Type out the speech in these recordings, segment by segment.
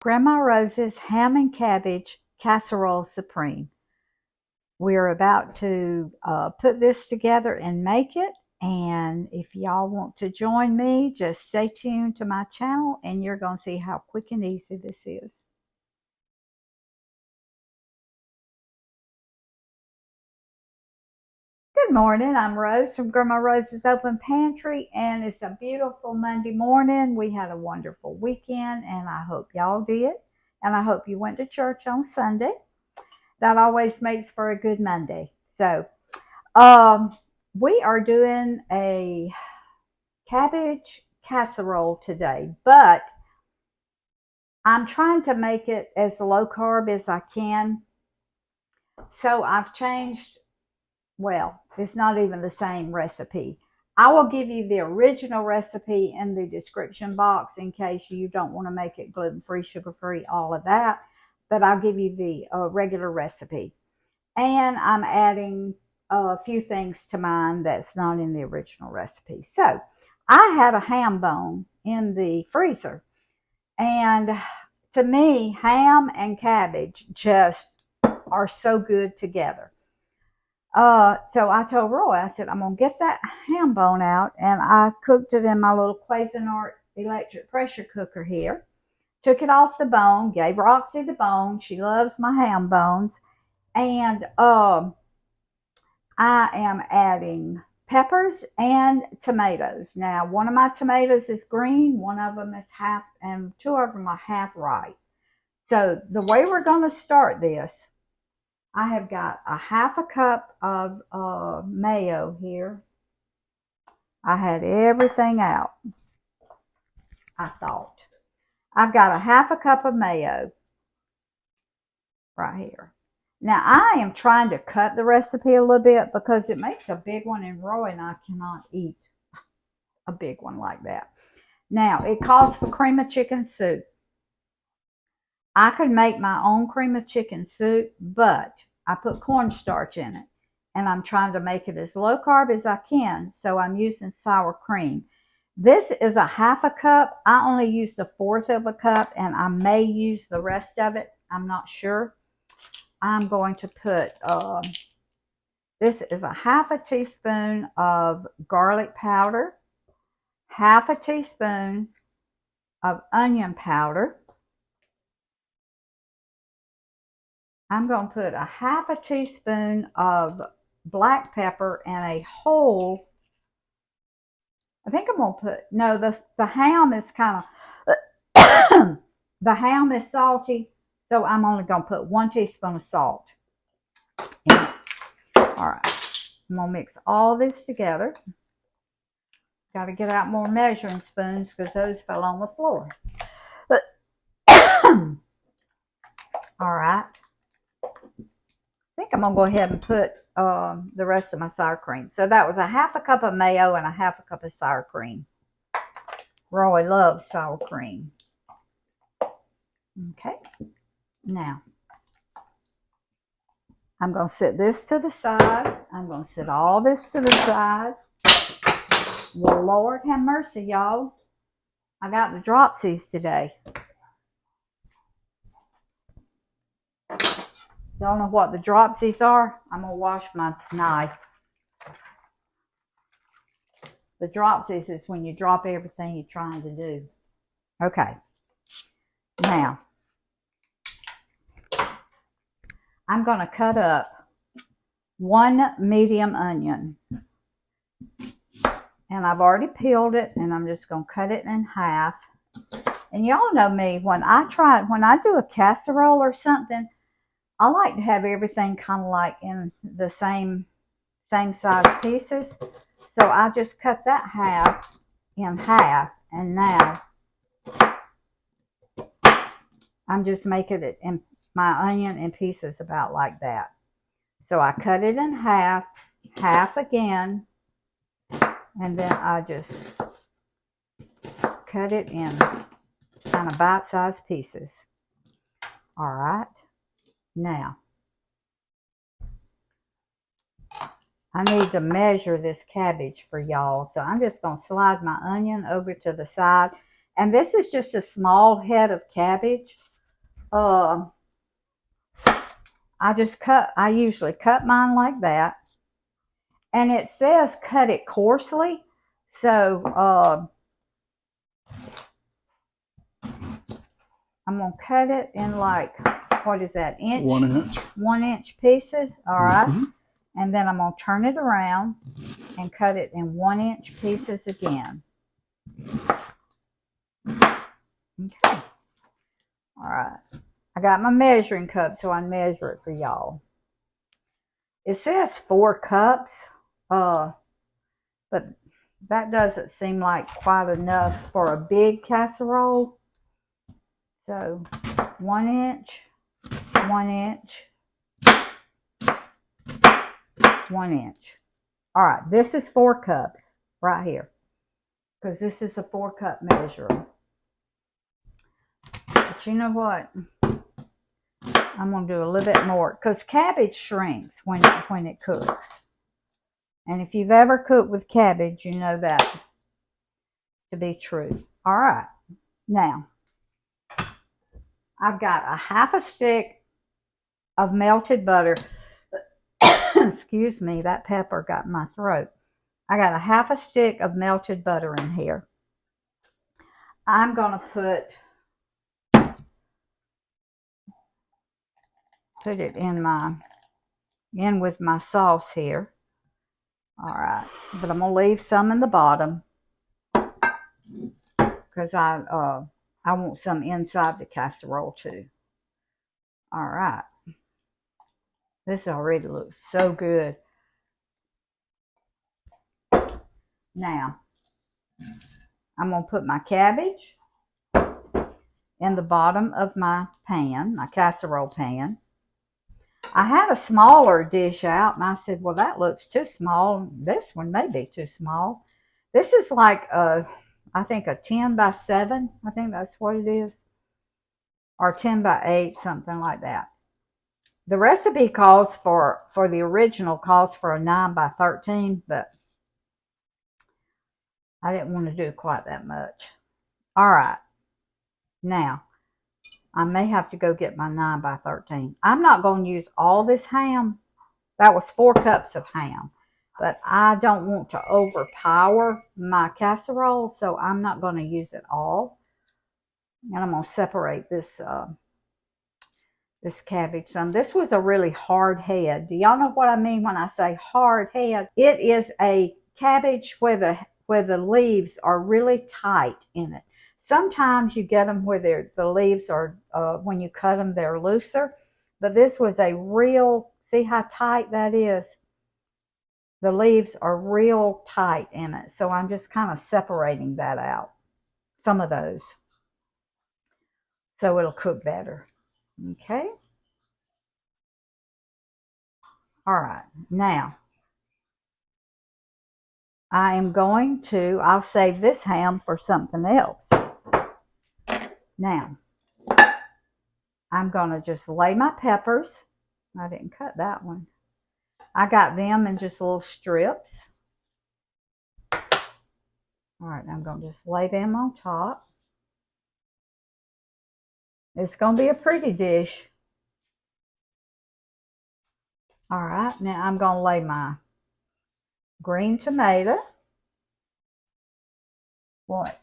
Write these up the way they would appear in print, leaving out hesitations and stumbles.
Grandma Rose's Ham and Cabbage Casserole Supreme. We're about to put this together and make it. And if y'all want to join me, just stay tuned to my channel and you're going to see how quick and easy this is. Good morning. I'm Rose from Grandma Rose's Open Pantry, and it's a beautiful Monday morning. We had a wonderful weekend, and I hope y'all did. And I hope you went to church on Sunday. That always makes for a good Monday. So, we are doing a cabbage casserole today, but I'm trying to make it as low carb as I can. So I've changed, well, it's not even the same recipe. I will give you the original recipe in the description box in case you don't want to make it gluten-free, sugar-free, all of that. But I'll give you the regular recipe. And I'm adding a few things to mine that's not in the original recipe. So I had a ham bone in the freezer. And to me, ham and cabbage just are so good together. So I told Roy, I said, I'm going to get that ham bone out. And I cooked it in my little Cuisinart electric pressure cooker here. Took it off the bone, gave Roxy the bone. She loves my ham bones. And I am adding peppers and tomatoes. Now, one of my tomatoes is green, one of them is half, and two of them are half ripe. So the way we're going to start this, I have got a half a cup of mayo here. I had everything out, I thought. I've got a half a cup of mayo right here. Now, I am trying to cut the recipe a little bit because it makes a big one, and Roy and I cannot eat a big one like that. Now, it calls for cream of chicken soup. I could make my own cream of chicken soup, but I put cornstarch in it, and I'm trying to make it as low carb as I can, so I'm using sour cream. This is a half a cup. I only used a fourth of a cup, and I may use the rest of it. I'm not sure. I'm going to put, this is a half a teaspoon of garlic powder, half a teaspoon of onion powder. I'm going to put a half a teaspoon of black pepper and a whole, I think I'm going to put, no, the ham is kind of, the ham is salty, so I'm only going to put 1 teaspoon of salt in it. All right, I'm going to mix all this together. Got to get out more measuring spoons because those fell on the floor. All right. I think I'm going to go ahead and put the rest of my sour cream. So that was a half a cup of mayo and a half a cup of sour cream. Roy loves sour cream. Okay. Now, I'm going to set this to the side. I'm going to set all this to the side. Well, Lord have mercy, y'all. I got the dropsies today. Y'all know what the dropsies are? I'm going to wash my knife. The dropsies is when you drop everything you're trying to do. Okay. Now, I'm going to cut up 1 medium onion. And I've already peeled it, and I'm just going to cut it in half. And y'all know me, when I do a casserole or something, I like to have everything kind of like in the same size pieces. So I just cut that half in half, and now I'm just making it in my onion in pieces about like that. So I cut it in half, half again, and then I just cut it in kind of bite-sized pieces. All right. Now, I need to measure this cabbage for y'all. So I'm just going to slide my onion over to the side. And this is just a small head of cabbage. Uh, I usually cut mine like that. And it says cut it coarsely. So I'm going to cut it in like, what is that, inch? 1 inch. 1 inch pieces. All right. And then I'm going to turn it around and cut it in 1 inch pieces again. Okay. All right. I got my measuring cup so I measure it for y'all. It says 4 cups, but that doesn't seem like quite enough for a big casserole. So 1 inch, 1 inch, 1 inch. All right, this is 4 cups right here, because this is a 4 cup measure. But you know what? I'm going to do a little bit more, because cabbage shrinks when it cooks. And if you've ever cooked with cabbage, you know that to be true. All right, now I've got a half a stick of melted butter. Excuse me, that pepper got in my throat. I got a half a stick of melted butter in here. I'm going to put it in with my sauce here. All right, but I'm going to leave some in the bottom because I want some inside the casserole too. All right, this already looks so good. Now I'm going to put my cabbage in the bottom of my pan, my casserole pan. I had a smaller dish out, and I said, well, that looks too small. This one may be too small. This is like I think a 10 by 7. I think that's what it is. Or 10 by 8, something like that. The recipe calls for the original calls for a 9 by 13, but I didn't want to do quite that much. All right. Now, I may have to go get my 9 by 13. I'm not going to use all this ham. That was 4 cups of ham. But I don't want to overpower my casserole, so I'm not going to use it all. And I'm going to separate this cabbage some. This was a really hard head. Do y'all know what I mean when I say hard head? It is a cabbage where the leaves are really tight in it. Sometimes you get them where the leaves are, when you cut them, they're looser. But this was a real, see how tight that is? The leaves are real tight in it. So I'm just kind of separating that out. Some of those. So it'll cook better. Okay. All right. Now, I'll save this ham for something else. Now, I'm going to just lay my peppers. I didn't cut that one. I got them in just little strips. All right, I'm going to just lay them on top. It's going to be a pretty dish. All right, now I'm going to lay my green tomato. What?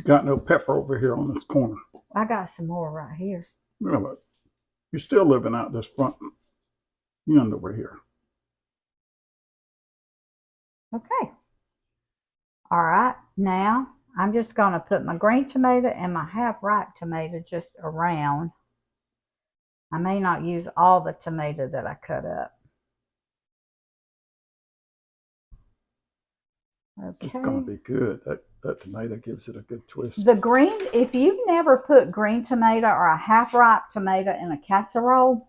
Got no pepper over here on this corner. I got some more right here. Yeah, but you're still living out this front end over here. Okay. All right, now I'm just going to put my green tomato and my half-ripe tomato just around. I may not use all the tomato that I cut up. Okay. It's going to be good. That tomato gives it a good twist. The green, if you've never put green tomato or a half-ripe tomato in a casserole,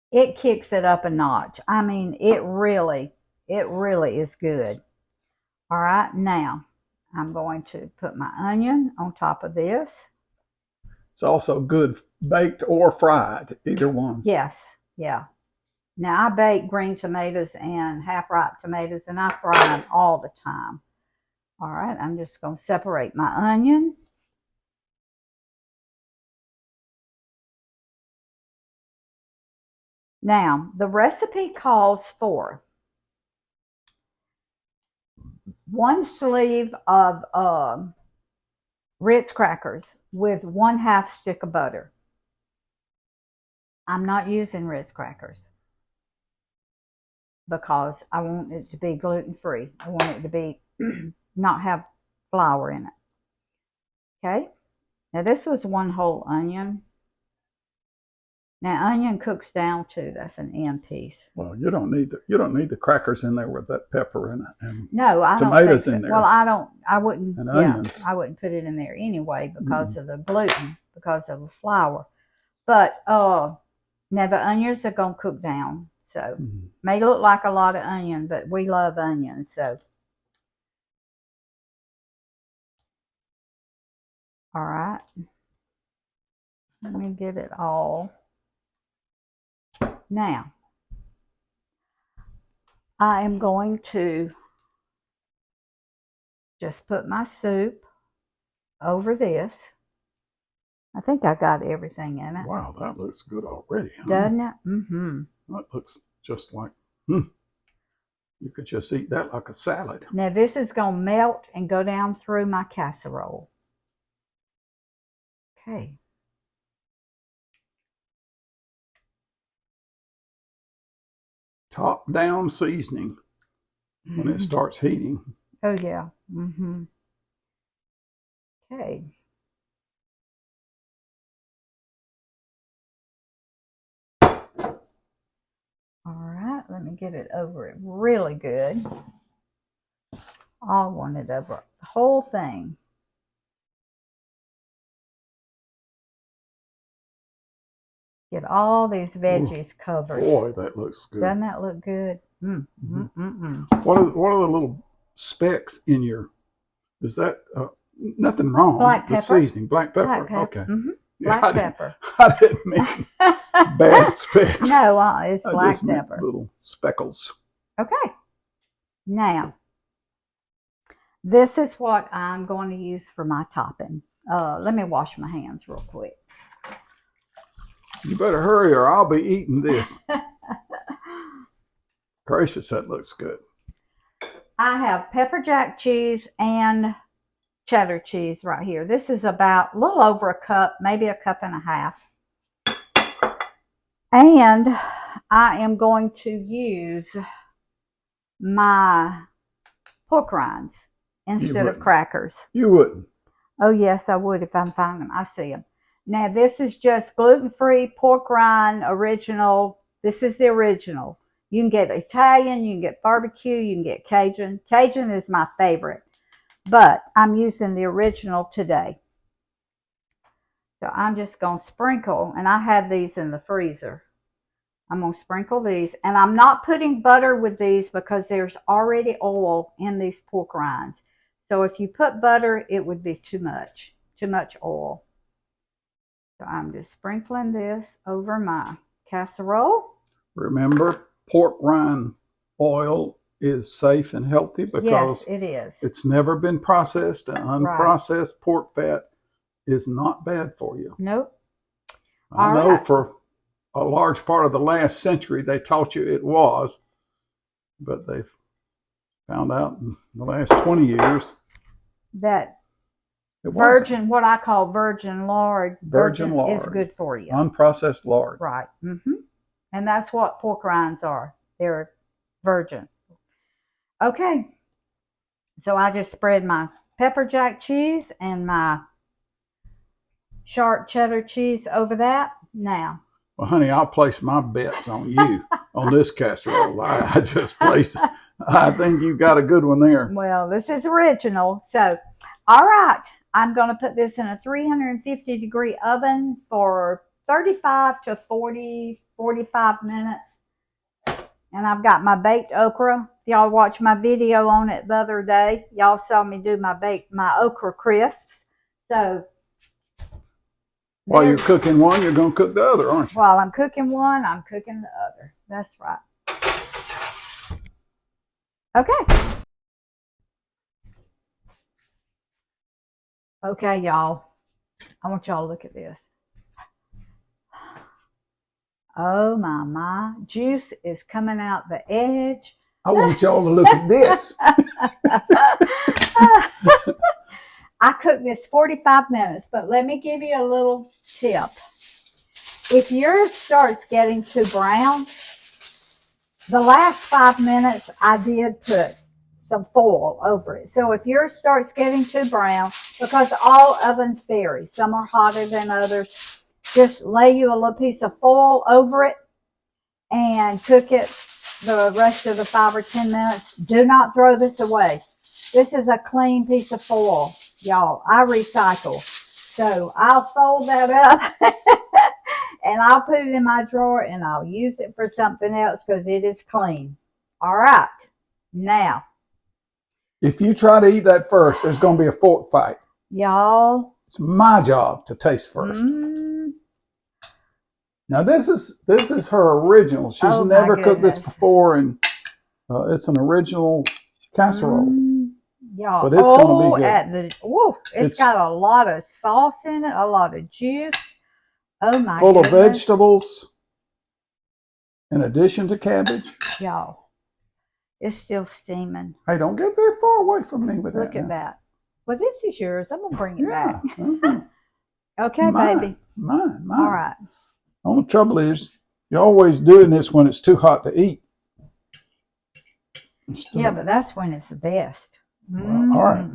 it kicks it up a notch. I mean, it really is good. All right, now I'm going to put my onion on top of this. It's also good baked or fried, either one. Yes, yeah. Now I bake green tomatoes and half-ripe tomatoes, and I fry them all the time. All right, I'm just going to separate my onion. Now, the recipe calls for 1 sleeve of Ritz crackers with 1/2 stick of butter. I'm not using Ritz crackers because I want it to be gluten free. I want it to be not have flour in it. Okay. Now this was 1 whole onion. Now onion cooks down too. That's an end piece. Well, you don't need the crackers in there with that pepper in it and no, I don't tomatoes think so. in there. Well, I wouldn't. And Yeah, onions. I wouldn't put it in there anyway because of the gluten, because of the flour. But now the onions are gonna cook down. So may look like a lot of onion, but we love onions. So all right, let me get it all. Now I am going to just put my soup over this. I think I got everything in it. Wow, that looks good already. Huh? Doesn't it? Mm-hmm. That looks just like, you could just eat that like a salad. Now this is going to melt and go down through my casserole. Okay. Top down seasoning when it starts heating. Oh yeah. Okay. All right, let me get it over it really good. I want it over the whole thing. Get all these veggies covered. Boy, that looks good. Doesn't that look good? What are the little specks in your? Is that nothing wrong? Black pepper. The seasoning, black pepper. Black pepper. Okay. Black pepper. I didn't mean bad specks. No, it's I black just meant pepper. little speckles. Okay. Now, this is what I'm going to use for my topping. Let me wash my hands real quick. You better hurry or I'll be eating this. Gracious, that looks good. I have pepper jack cheese and cheddar cheese right here. This is about a little over a cup, maybe a cup and a half. And I am going to use my pork rinds instead of crackers. You wouldn't. Oh yes, I would if I'm finding them. I see them. Now this is just gluten-free pork rind original. This is the original. You can get Italian, you can get barbecue, you can get Cajun. Cajun is my favorite, but I'm using the original today. So I'm just going to sprinkle, and I had these in the freezer. I'm going to sprinkle these, and I'm not putting butter with these because there's already oil in these pork rinds. So if you put butter, it would be too much oil. So I'm just sprinkling this over my casserole. Remember, pork rind oil is safe and healthy because yes, it is. It's never been processed, and unprocessed pork fat is not bad for you. Nope. I know for a large part of the last century they taught you it was, but they've found out in the last 20 years that virgin, what I call virgin lard, is good for you. Unprocessed lard. Right. And that's what pork rinds are. They're virgin. Okay. So I just spread my pepper jack cheese and my sharp cheddar cheese over that. Now. Well, honey, I'll place my bets on you on this casserole. I just placed it. I think you got a good one there. Well, this is original. So, all right. I'm going to put this in a 350-degree oven for 35 to 45 minutes. And I've got my baked okra. If y'all watched my video on it the other day, y'all saw me do my okra crisps. So while you're cooking one, you're going to cook the other, aren't you? While I'm cooking one, I'm cooking the other. That's right. Okay. Okay, y'all. I want y'all to look at this. Oh my. Juice is coming out the edge. I want y'all to look at this. I cooked this 45 minutes, but let me give you a little tip. If yours starts getting too brown, the last 5 minutes I did put some foil over it. So if yours starts getting too brown, because all ovens vary, some are hotter than others, just lay you a little piece of foil over it and cook it the rest of the 5 or 10 minutes. Do not throw this away. This is a clean piece of foil, y'all. I recycle. So I'll fold that up and I'll put it in my drawer and I'll use it for something else because it is clean. All right. Now, if you try to eat that first, there's going to be a fork fight. Y'all. It's my job to taste first. Now this is her original. She's never cooked this before, and it's an original casserole. Y'all, but it's going to be good. It's got a lot of sauce in it, a lot of juice. Oh my full of vegetables, in addition to cabbage. Y'all, it's still steaming. Hey, don't get very far away from me with that. Look at that. Well, this is yours. I'm going to bring it back. Mm-hmm. Okay, baby. Mine. All right. The only trouble is, you're always doing this when it's too hot to eat. Yeah, but that's when it's the best. Well, all right.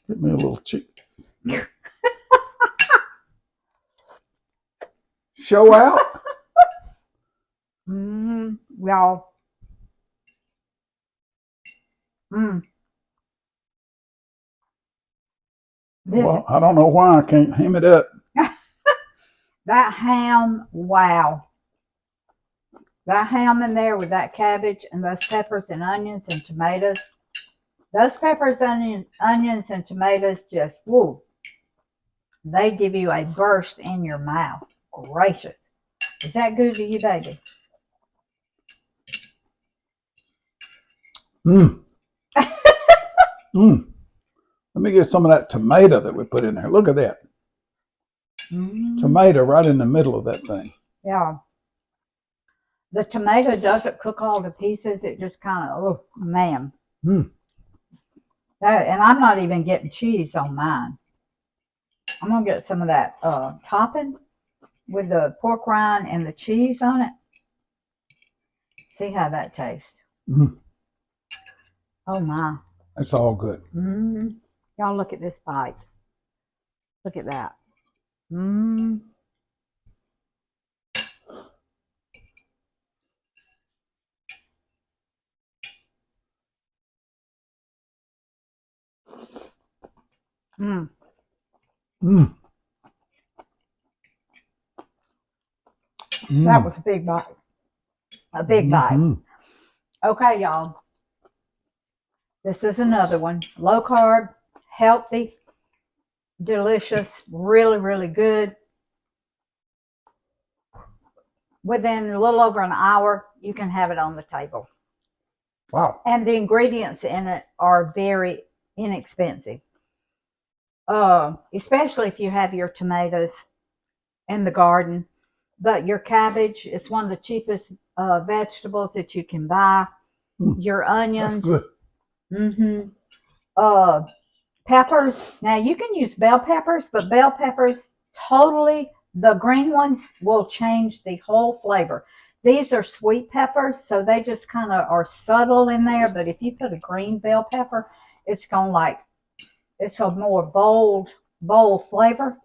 Get me a little chicken. Show out. Y'all. Well, I don't know why I can't ham it up. That ham, wow. That ham in there with that cabbage and those peppers and onions and tomatoes. Those peppers, onions, and tomatoes just, woo. They give you a burst in your mouth. Gracious. Is that good to you, baby? Let me get some of that tomato that we put in there. Look at that. Tomato right in the middle of that thing. Yeah. The tomato doesn't cook all the pieces. It just kind of, oh, man. And I'm not even getting cheese on mine. I'm going to get some of that topping with the pork rind and the cheese on it. See how that tastes. Oh, my. That's all good. Y'all look at this bite. Look at that. That was a big bite. A big bite. Okay, y'all. This is another one. Low carb, healthy, delicious, really, really good. Within a little over an hour, you can have it on the table. Wow. And the ingredients in it are very inexpensive. Especially if you have your tomatoes in the garden. But your cabbage is one of the cheapest vegetables that you can buy. Your onions. That's good. Peppers. Now you can use bell peppers, but bell peppers totally, the green ones will change the whole flavor. These are sweet peppers, so they just kind of are subtle in there. But if you put a green bell pepper, it's going it's a more bold flavor.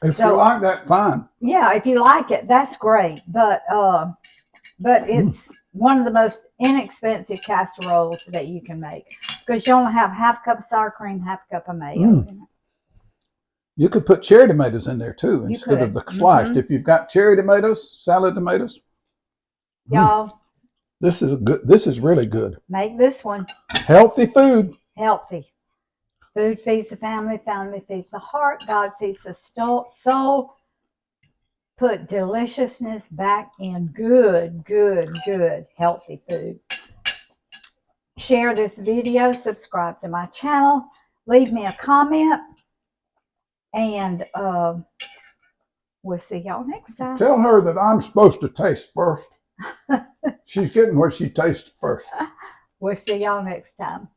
If you like that, fine. Yeah, if you like it, that's great. But it's one of the most inexpensive casseroles that you can make because you only have half cup of sour cream, half cup of mayo in it. You could put cherry tomatoes in there too instead of the sliced. If you've got cherry tomatoes, salad tomatoes. Y'all, this is good. This is really good. Make this one. Healthy food. Healthy. Food feeds the family, family feeds the heart, God feeds the soul. Put deliciousness back in good, healthy food. Share this video, subscribe to my channel, leave me a comment, and We'll see y'all next time. Tell her that I'm supposed to taste first. She's getting what she tastes first. We'll see y'all next time.